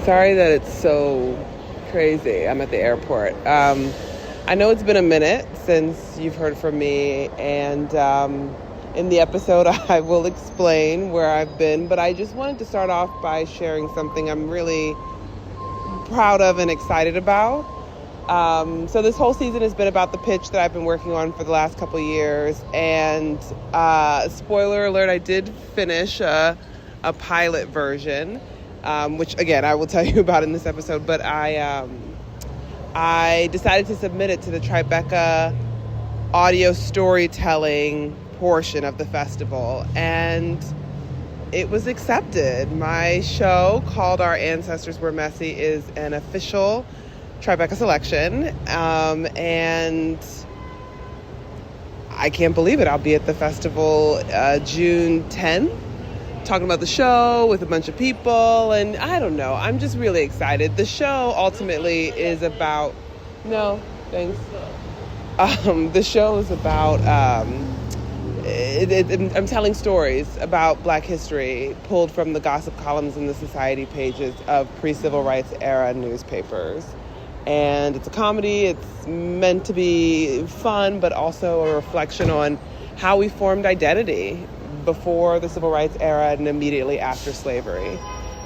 Sorry that it's so crazy. I'm at the airport. I know it's been a minute since you've heard from me, and in the episode I will explain where I've been, but I just wanted to start off by sharing something I'm really proud of and excited about. So this whole season has been about the pitch that I've been working on for the last couple of years, and spoiler alert, I did finish a pilot version, which again I will tell you about in this episode, but I decided to submit it to the Tribeca audio storytelling portion of the festival, and it was accepted. My show, called Our Ancestors Were Messy, is an official Tribeca selection, and I can't believe it. I'll be at the festival June 10th, talking about the show with a bunch of people, and I don't know, I'm just really excited. The show ultimately is about, no, thanks. The show is about, I'm telling stories about Black history pulled from the gossip columns and the society pages of pre-civil rights era newspapers. And it's a comedy. It's meant to be fun, but also a reflection on how we formed identity before the civil rights era and immediately after slavery.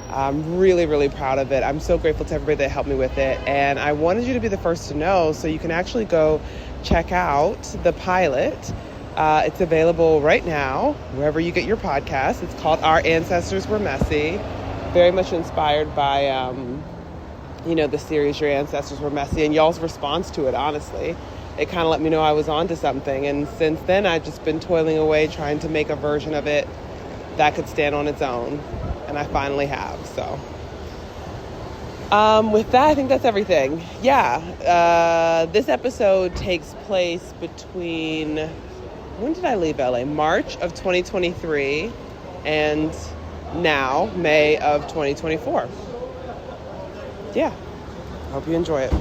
I'm really, really proud of it. I'm so grateful to everybody that helped me with it. And I wanted you to be the first to know, so you can actually go check out the pilot. It's available right now, wherever you get your podcasts. It's called Our Ancestors Were Messy. Very much inspired by, the series Your Ancestors Were Messy, and y'all's response to it, honestly. It kind of let me know I was onto something. And since then, I've just been toiling away trying to make a version of it that could stand on its own. And I finally have, so. With that, I think that's everything. Yeah, this episode takes place between, when did I leave LA? March of 2023 and now, May of 2024. Yeah, hope you enjoy it.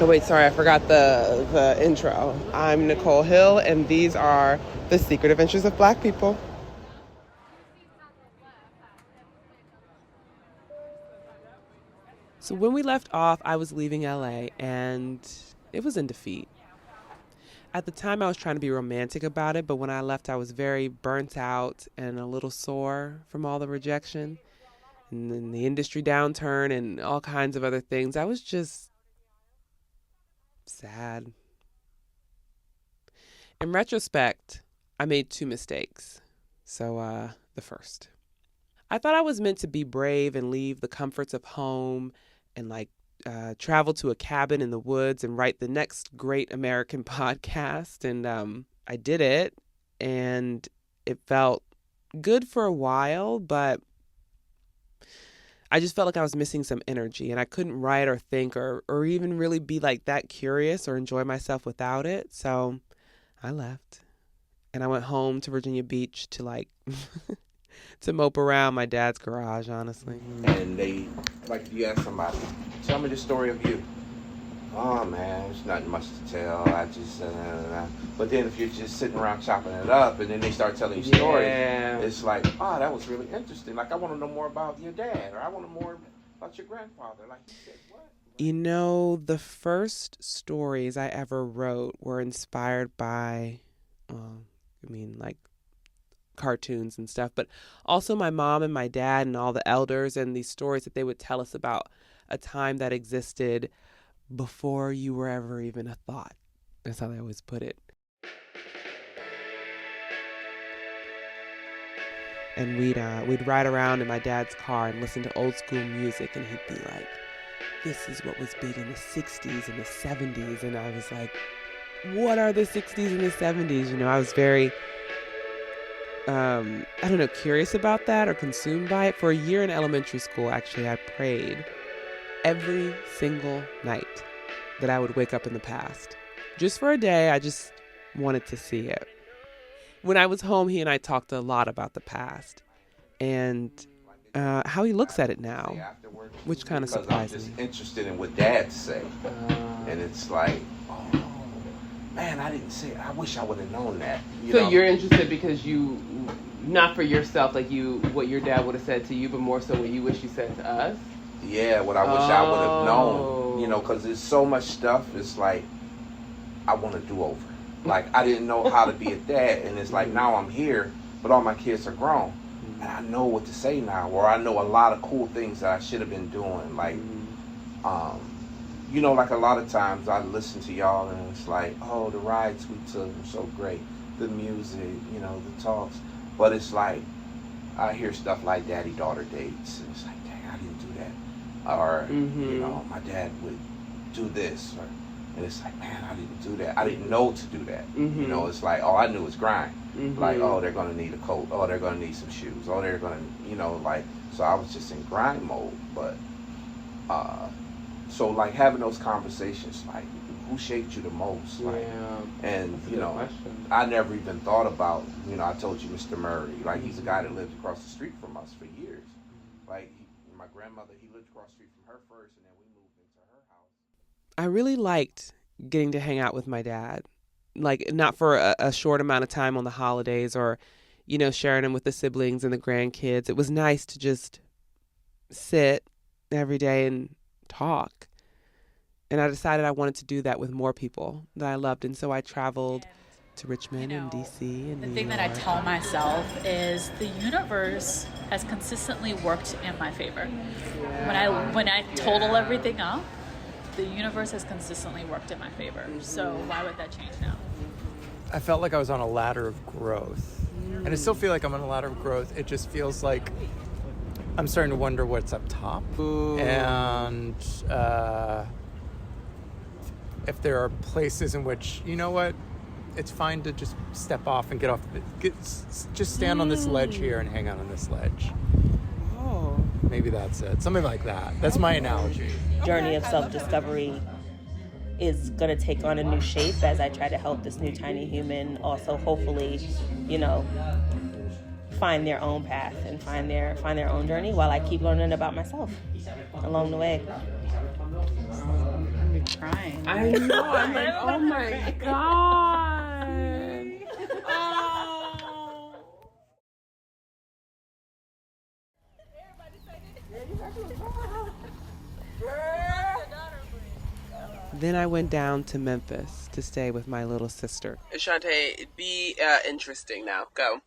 Oh wait, sorry, I forgot the intro. I'm Nichole Hill, and these are the secret adventures of Black people. So when we left off, I was leaving LA, and it was in defeat. At the time, I was trying to be romantic about it, but when I left, I was very burnt out and a little sore from all the rejection and then the industry downturn and all kinds of other things. I was just sad. In retrospect, I made 2 mistakes. So, the first. I thought I was meant to be brave and leave the comforts of home and travel to a cabin in the woods and write the next great American podcast. And I did it, and it felt good for a while, but I just felt like I was missing some energy, and I couldn't write or think or even really be that curious or enjoy myself without it. So I left, and I went home to Virginia Beach to to mope around my dad's garage, honestly. And you ask somebody, tell me the story of you. Oh man, there's nothing much to tell. I just, but then if you're just sitting around chopping it up, and then they start telling you stories, it's like, oh, that was really interesting. I want to know more about your dad, or I want to know more about your grandfather. Like you said, what? The first stories I ever wrote were inspired by, cartoons and stuff, but also my mom and my dad and all the elders and these stories that they would tell us about a time that existed before you were ever even a thought. That's how they always put it. And we'd ride around in my dad's car and listen to old school music, and he'd be like, this is what was big in the 60s and the 70s. And I was like, what are the 60s and the 70s? I was very curious about that or consumed by it. For a year in elementary school, actually, I prayed every single night that I would wake up in the past. Just for a day, I just wanted to see it. When I was home, he and I talked a lot about the past and how he looks at it now, which kind of surprised me. I'm just interested in what Dad say, and it's like, oh man, I didn't say it. I wish I would have known that. You're interested because you Not for yourself, like what your dad would have said to you, but more so what you wish you said to us? Yeah, what I wish I would have known. You know, because there's so much stuff. It's like, I want to do over. Like, I didn't know how to be a dad. And it's like, now I'm here, but all my kids are grown. And I know what to say now. Or I know a lot of cool things that I should have been doing. Like, you know, like a lot of times I listen to y'all and it's like, oh, the rides we took were so great. The music, you know, the talks. But it's like, I hear stuff like daddy-daughter dates. And it's like, dang, I didn't do that. Or, you know, my dad would do this. And it's like, man, I didn't do that. I didn't know to do that. You know, it's like, all I knew was grind. Like, oh, they're going to need a coat. Oh, they're going to need some shoes. Oh, they're going to, you know, like, so I was just in grind mode. But, so like having those conversations, like, who shaped you the most? Like, and, you know, I never even thought about, you know, I told you Mr. Murray, like, he's a guy that lived across the street from us for years. Like, my grandmother, he lived across the street from her first, and then we moved into her house. I really liked getting to hang out with my dad. Like, not for a short amount of time on the holidays or, you know, sharing him with the siblings and the grandkids. It was nice to just sit every day and talk. And I decided I wanted to do that with more people that I loved. And so I traveled to Richmond and D.C. and the thing that I tell myself is the universe has consistently worked in my favor. When I total everything up, the universe has consistently worked in my favor. So why would that change now? I felt like I was on a ladder of growth. And I still feel like I'm on a ladder of growth. It just feels like I'm starting to wonder what's up top. And if there are places in which, you know what, it's fine to just step off and get off, just stand on this ledge here and hang out on this ledge. Oh. Maybe that's it. Something like that. That's my analogy. Journey of self-discovery is going to take on a new shape as I try to help this new tiny human also hopefully, you know, find their own path and find their own journey while I keep learning about myself along the way. I'm crying. I know. I'm like, oh my God. Oh. Then I went down to Memphis to stay with my little sister. Shantae, be interesting now. Go.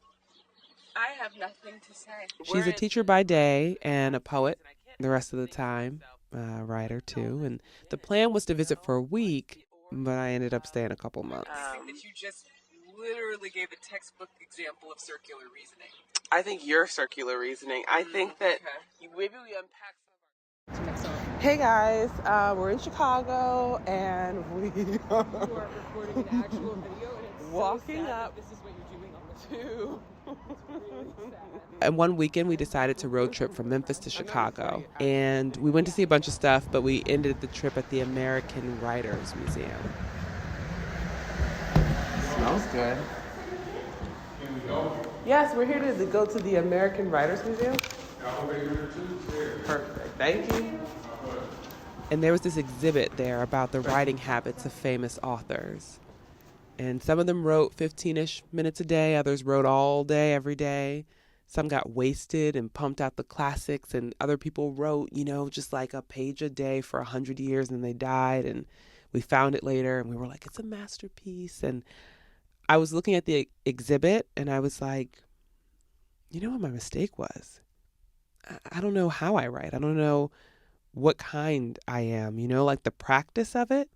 I have nothing to say. She's a teacher by day and a poet the rest of the time, writer too. And the plan was to visit for a week, but I ended up staying a couple months. I think that you just literally gave a textbook example of circular reasoning. I think you're circular reasoning. I think that maybe we unpack some of our... Hey guys, we're in Chicago and we are recording an actual video and it's walking so sad up that this is what you're doing on the tube. Really sad. And one weekend we decided to road trip from Memphis to Chicago. And we went to see a bunch of stuff, but we ended the trip at the American Writers Museum. Smells good. Yes, we're here to go to the American Writers Museum. Perfect. Thank you. And there was this exhibit there about the writing habits of famous authors. And some of them wrote 15-ish minutes a day. Others wrote all day, every day. Some got wasted and pumped out the classics. And other people wrote, you know, just like a page a day for 100 years and they died. And we found it later and we were like, it's a masterpiece. And I was looking at the exhibit and I was like, you know what my mistake was? I don't know how I write. I don't know what kind I am, you know, like the practice of it.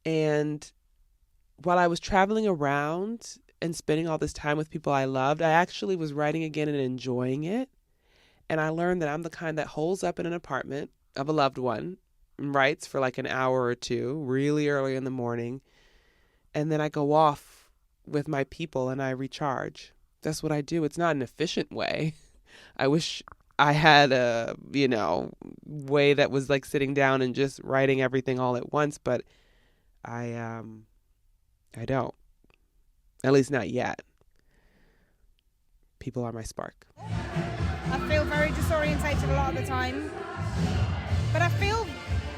And while I was traveling around and spending all this time with people I loved, I actually was writing again and enjoying it. And I learned that I'm the kind that holds up in an apartment of a loved one and writes for like an hour or two, really early in the morning. And then I go off with my people and I recharge. That's what I do. It's not an efficient way. I wish I had a, you know, way that was like sitting down and just writing everything all at once, but I don't. At least not yet. People are my spark. I feel very disorientated a lot of the time, but I feel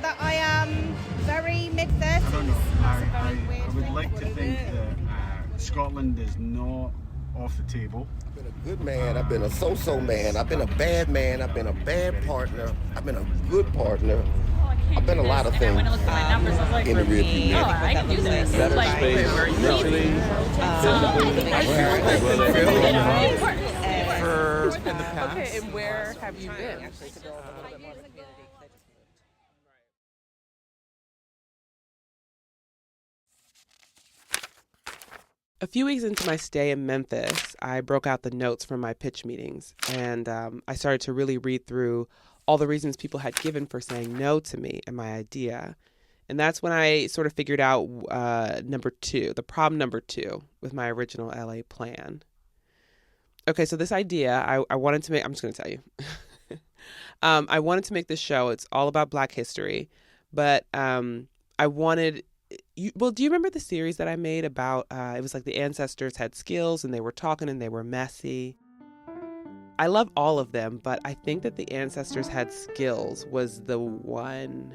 that I am very mid-30s. I don't know. That's a very weird I would thing. like to think that Scotland is not off the table. I've been a good man. I've been a so-so man. I've been a bad man. I've been a bad partner. I've been a good partner. I've been a lot of things. And I went to look at my numbers. I was like, in the rear view mirror. I can do this. Better Like, space, mentally, In the past. Okay, and where have you been? A few weeks into my stay in Memphis, I broke out the notes from my pitch meetings, and I started to really read through all the reasons people had given for saying no to me and my idea. And that's when I sort of figured out the problem number two with my original LA plan. Okay, so this idea, I wanted to make, I'm just going to tell you. I wanted to make this show. It's all about Black history, but I wanted... do you remember the series that I made about, it was like the ancestors had skills and they were talking and they were messy? I love all of them, but I think that the ancestors had skills was the one.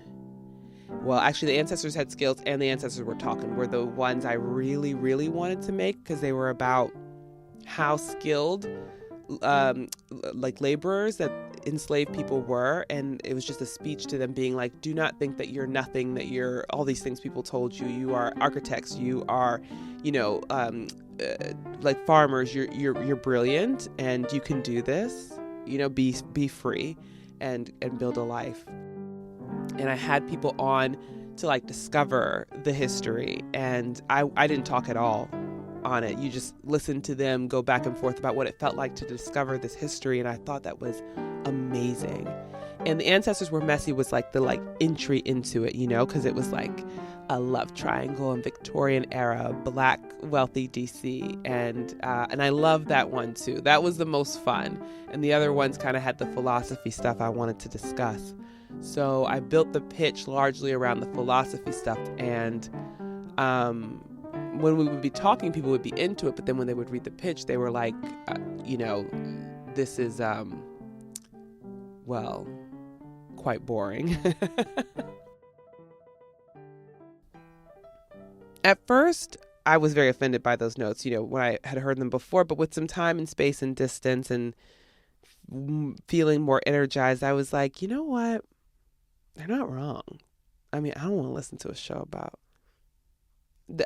Well, actually, the ancestors had skills and the ancestors were talking were the ones I really, really wanted to make because they were about how skilled like laborers that enslaved people were, and it was just a speech to them being like, do not think that you're nothing, that you're all these things people told you. You are architects, you are, like farmers, you're brilliant and you can do this, be free and build a life. And I had people on to like discover the history, and I didn't talk at all on it. You just listened to them go back and forth about what it felt like to discover this history, and I thought that was amazing. And the ancestors were messy was like the entry into it, because it was like a love triangle in Victorian era, Black wealthy DC, and I love that one too. That was the most fun, and the other ones kind of had the philosophy stuff I wanted to discuss. So I built the pitch largely around the philosophy stuff, and when we would be talking, people would be into it, but then when they would read the pitch, they were like, this is, quite boring. At first, I was very offended by those notes, when I had heard them before, but with some time and space and distance and feeling more energized, I was like, you know what? They're not wrong. I mean, I don't want to listen to a show about...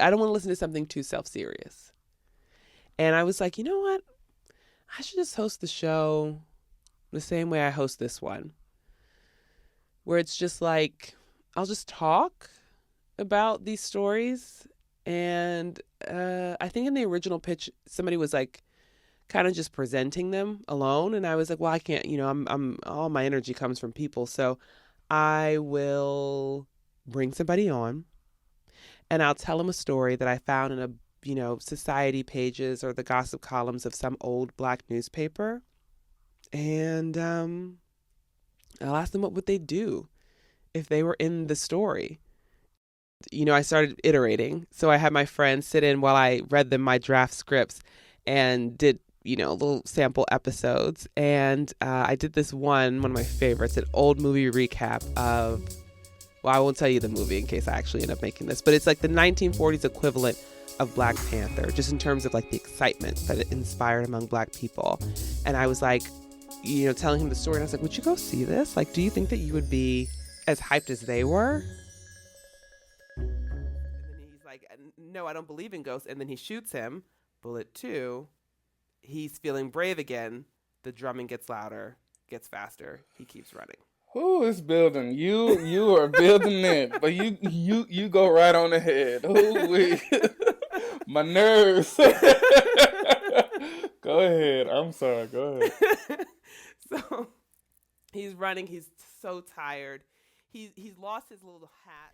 I don't want to listen to something too self-serious. And I was like, you know what? I should just host the show the same way I host this one. Where it's just like, I'll just talk about these stories. And I think in the original pitch, somebody was like, kind of just presenting them alone. And I was like, well, I can't, I'm all my energy comes from people. So I will bring somebody on and I'll tell them a story that I found in a, society pages or the gossip columns of some old Black newspaper. And I'll ask them what would they do if they were in the story. I started iterating. So I had my friends sit in while I read them my draft scripts and did, little sample episodes. And I did this one of my favorites, an old movie recap of, well, I won't tell you the movie in case I actually end up making this, but it's like the 1940s equivalent of Black Panther, just in terms of like the excitement that it inspired among Black people. And I was like, telling him the story, and I was like, would you go see this? Like, do you think that you would be as hyped as they were? And then he's like, no, I don't believe in ghosts. And then he shoots him. Bullet 2. He's feeling brave again. The drumming gets louder, gets faster. He keeps running. Ooh, it's building. You are building it, but you go right on ahead. Ooh, wait. My nerves. Go ahead. I'm sorry. Go ahead. So he's running. He's so tired. He's lost his little hat.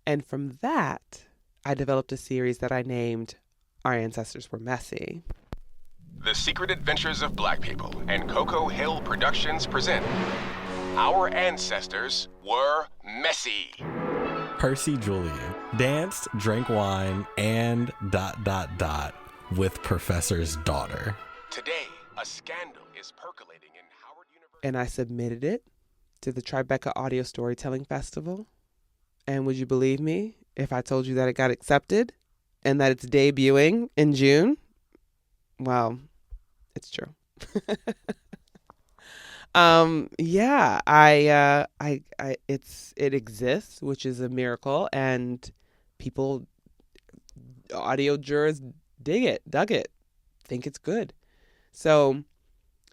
And from that, I developed a series that I named Our Ancestors Were Messy. The Secret Adventures of Black People and Cocoa Hill Productions present Our Ancestors Were Messy. Percy Julian danced, drank wine, and ... with Professor's daughter. Today, a scandal is percolating in Howard University. And I submitted it to the Tribeca Audio Storytelling Festival. And would you believe me if I told you that it got accepted and that it's debuting in June? Well, it's true. It exists, which is a miracle, and people, audio jurors dug it, think it's good. So,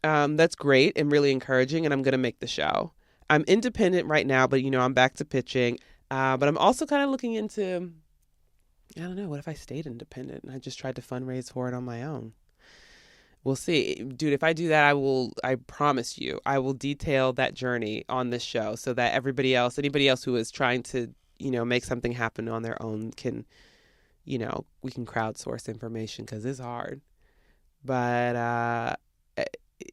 that's great and really encouraging, and I'm going to make the show. I'm independent right now, but I'm back to pitching. But I'm also kind of looking into, I don't know, what if I stayed independent and I just tried to fundraise for it on my own? We'll see. Dude, if I do that, I promise you, I will detail that journey on this show so that anybody else who is trying to, make something happen on their own can, we can crowdsource information because it's hard. But,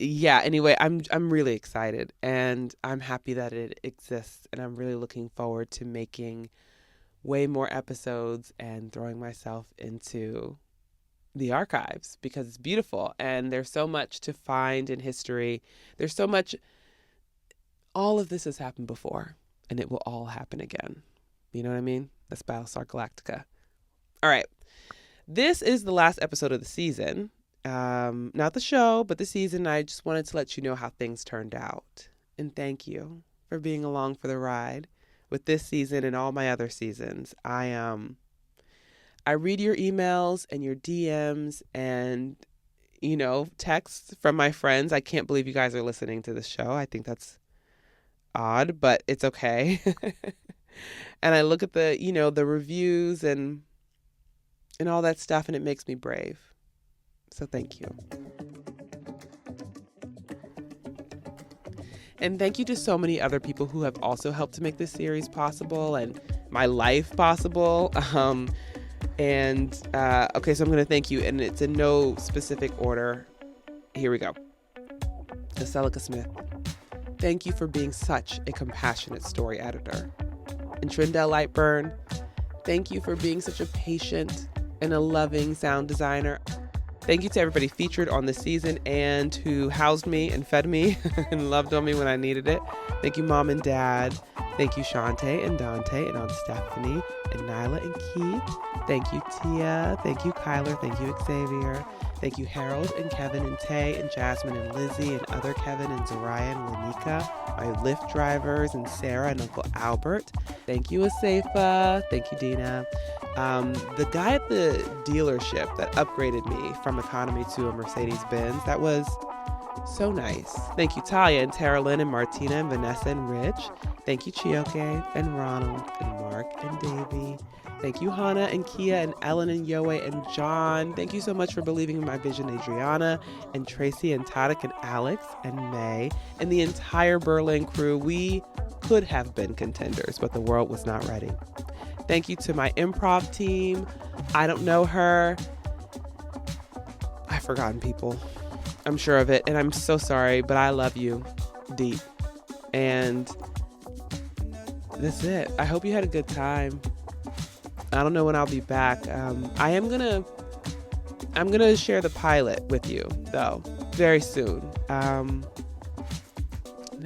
yeah, anyway, I'm really excited and I'm happy that it exists, and I'm really looking forward to making way more episodes and throwing myself into the archives because it's beautiful and there's so much to find in history. There's so much. All of this has happened before and it will all happen again. You know what I mean? That's Battlestar Galactica. All right. This is the last episode of the season. Not the show, but the season. I just wanted to let you know how things turned out. And thank you for being along for the ride with this season and all my other seasons. I read your emails and your DMs and, texts from my friends. I can't believe you guys are listening to this show. I think that's odd, but it's okay. And I look at the, the reviews and all that stuff, and it makes me brave. So thank you. And thank you to so many other people who have also helped to make this series possible and my life possible. Okay, so I'm going to thank you, and it's in no specific order. Here we go. Aseloka Smith, thank you for being such a compassionate story editor. And Trendel Lightburn, thank you for being such a patient and a loving sound designer. Thank you to everybody featured on this season and who housed me and fed me and loved on me when I needed it. Thank you, Mom and Dad. Thank you, Shantae and Dante and Aunt Stephanie and Nyla and Keith. Thank you, Tia. Thank you, Kyler. Thank you, Xavier. Thank you, Harold and Kevin and Tay and Jasmine and Lizzie and other Kevin and Zariah and Lanika, my Lyft drivers and Sarah and Uncle Albert. Thank you, Asefa. Thank you, Dina. The guy at the dealership that upgraded me from economy to a Mercedes-Benz, that was so nice. Thank you, Talia and Tara Lynn and Martina and Vanessa and Rich. Thank you, Chioke and Ronald and Mark and Davey. Thank you, Hannah and Kia and Ellen and Yoe and John. Thank you so much for believing in my vision, Adriana and Tracy and Tadek and Alex and May and the entire Berlin crew. We could have been contenders, but the world was not ready. Thank you to my improv team. I don't know her. I've forgotten people. I'm sure of it, and I'm so sorry, but I love you deep. And that's it. I hope you had a good time. I don't know when I'll be back. I'm gonna share the pilot with you though very soon. And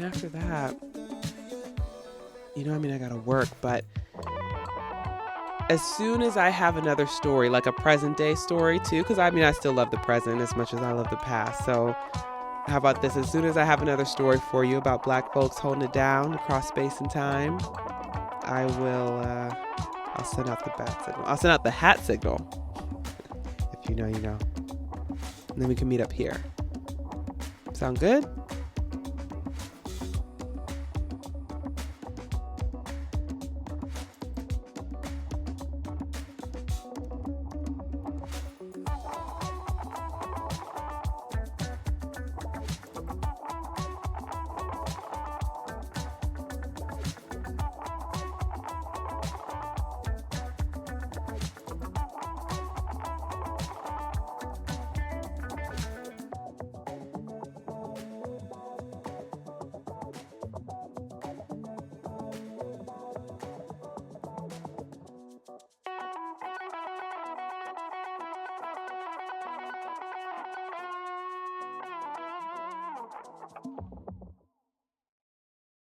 after that, I gotta work, but as soon as I have another story, like a present day story too, because I still love the present as much as I love the past. So how about this? As soon as I have another story for you about Black folks holding it down across space and time, I will, I'll send out the bat signal. I'll send out the hat signal. If you know, you know. And then we can meet up here. Sound good?